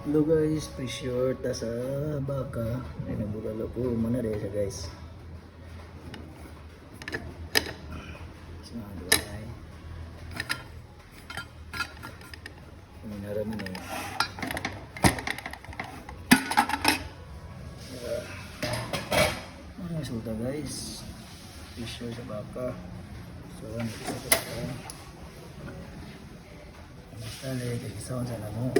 Hello guys, pressure ta sa baka. Ay nabulalo ko muna rin siya guys. Saan ba ay? Minaraman eh. Ano resulta guys? Pressure sa baka. So ano isa ko sa tali, kaisawan sa namo.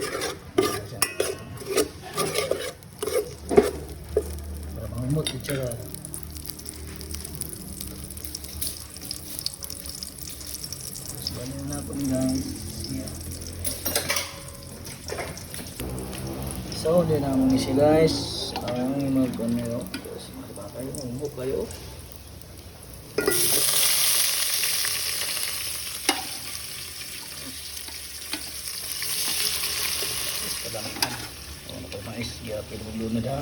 Para mamumot ito siya. So ano na po guys. So din naman ni si guys. Ang mag-ano. Tapos maliba kayo, mamumot kayo. Kadang-kadang ano ko mais ya pinulunod ha.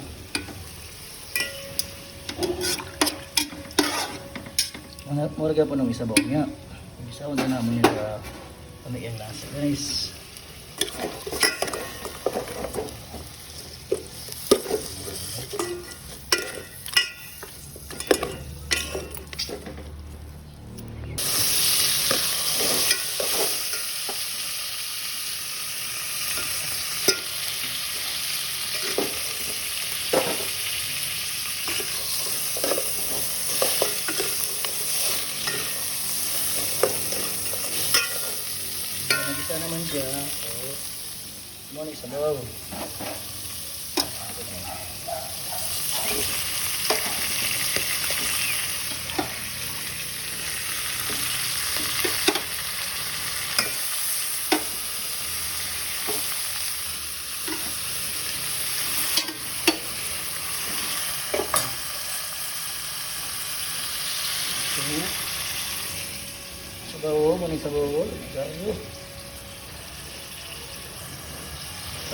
Mura ka po ng isabaw niya. Isabaw na naman yung pamiyang lasa guys. Nagisa naman siya. So, ano isabaw. Sabaw, maning sabaw. Sabaw.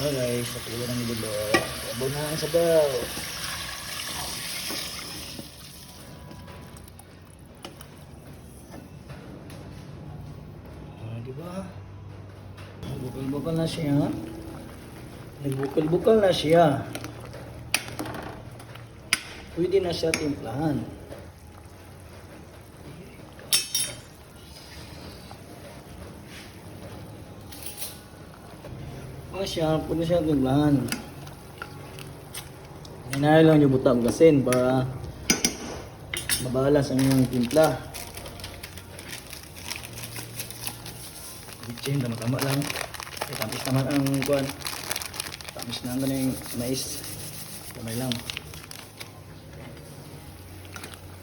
Oh guys, natuloy ng ibulo. Sabaw na ang sabaw. Diba? Nagbukal-bukal na siya. Nagbukal-bukal na siya. Pwede na siya timplahan. Pwede siya timplahan. Hinahal lang yung buta magasin para mabalas ang inyong timpla. Bitchin, tama-tama lang. Tamis naman ang kuwan. Tamis na ang ganang mais. Kamay lang.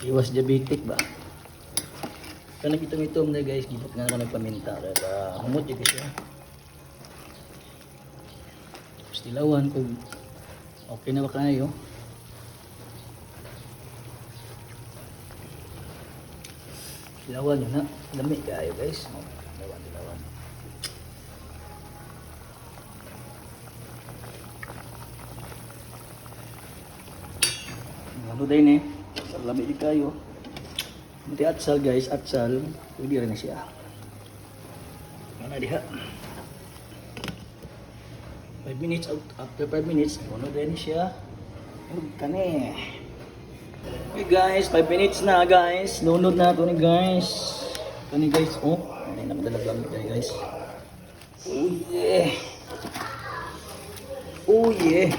Iwas diabetic ba? Kaya nag-itom-itom na guys, gipot nga naman nagpaminta. Kaya humot yun siya. Dilawan kung okay na ba kayo. Dilawan yun ha. Dami kayo guys. Dilawan. Ano din eh. Lami din kayo. Buti atsal guys. Atsal. Pwede rin na siya. Mana diha. 5 minutes after 5 minutes ano din siya kani. Okay guys, 5 minutes na guys. Lunod na ito ni guys. Kani guys, oh ay nakadalag lang ito guys. Oh yeah. Oh yeah.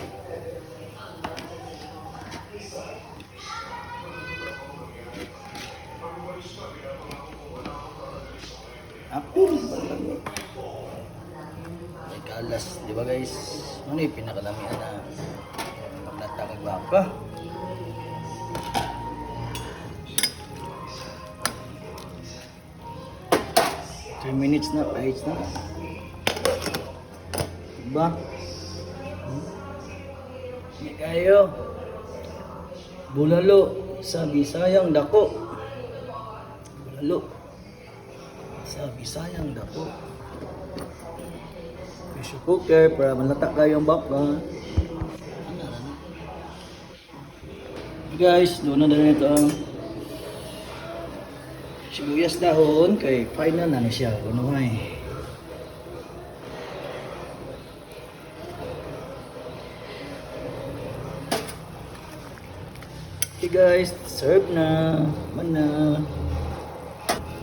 Apil alas, di ba guys? Ano yung pinakalamihan na magnatakag baka? Three minutes na, 5 na. Diba? Hindi kayo. Bulalo sa Bisayang dako. Bulalo sa Bisayang dako. Pressure cooker para malata kayo ang baka. Guys, doon na rin ito ang sibuyas dahon kay final na siya. Ano ay Okay guys, serve na. Man na.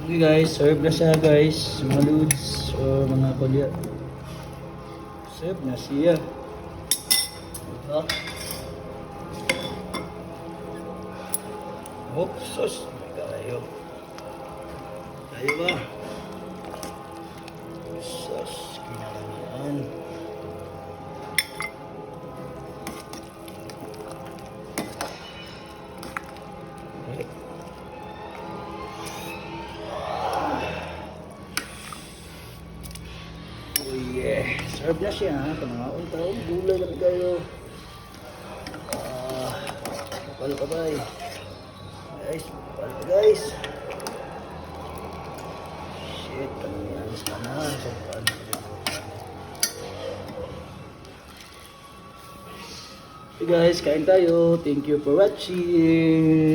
Okay guys, serve na siya guys. Mga loads o mga kulya. Serve na siya. Diba? Oh, sus. May kayo. Kayo ba? Sus. Kinalangan. Okay. Oh yeah. Serve na siya ha. Panangaon taon. Gulay lang kayo. Palo ka ba eh. Guys, palo ka guys. Shit, ano yan? Sana. Sobrang. Okay guys, kain tayo. Thank you for watching.